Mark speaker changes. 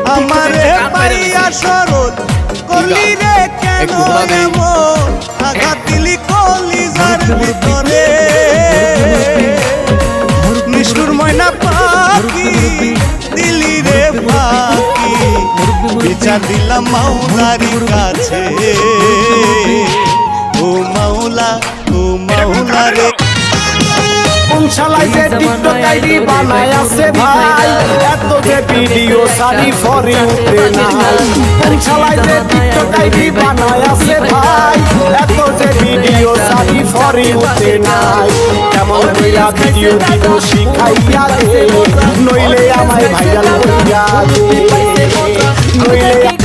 Speaker 1: আমারে পাইয়া সরল কলি রে কেন এমন আঘাত দিলি কলিজার ভিতরে নিষ্ঠুর ময়না পাখি দিলি রে পাখি বিচার দিলাম মাওলারি কাছে ও মাওলা রে
Speaker 2: শালাই যে টিকটক আইডি বানায় আছে ভাই এত যে ভিডিও সারি ফরি উঠে নাই শালাই যে টিকটক আইডি বানায় আছে ভাই এত যে ভিডিও সারি ফরি উঠে নাই কেমন কইরা ভিডিও দিব শিখাইয়া দে নইলে আমায় ভাইরাল কইরা দে নইলে